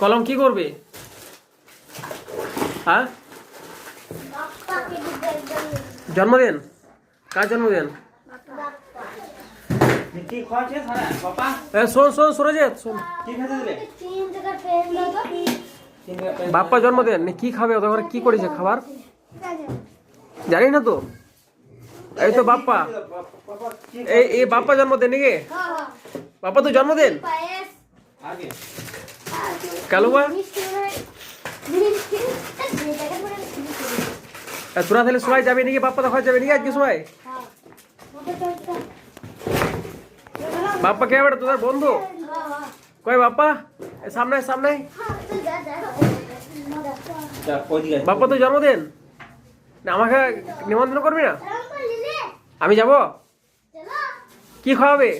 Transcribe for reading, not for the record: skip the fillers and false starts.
কলম কি করবে? হ্যাঁ, জন্মদিন? কার জন্মদিন? শোন শোন সুরজিৎ শোন, বাপ্পা জন্মদিন কি খাবে? ওদের ঘরে কি করেছে খাবার জানি না তো। এই তো বাপ্পা, এই বাপ্পা জন্মদিন নাকি? বাপ্পা তো জন্মদিন কালুবা। তোরা তাহলে সবাই যাবে নাকি? বাপ্পা দেখা যাবে নাকি আজকে সবাই? বাপ্পা কে বেটা তোদের বন্ধু? কই বাপ্পা? সামনে সামনে। বাপ্পা তো জন্মদিন না, আমাকে নিমন্ত্রণ করবি না? আমি যাব। কি খাওয়াবে?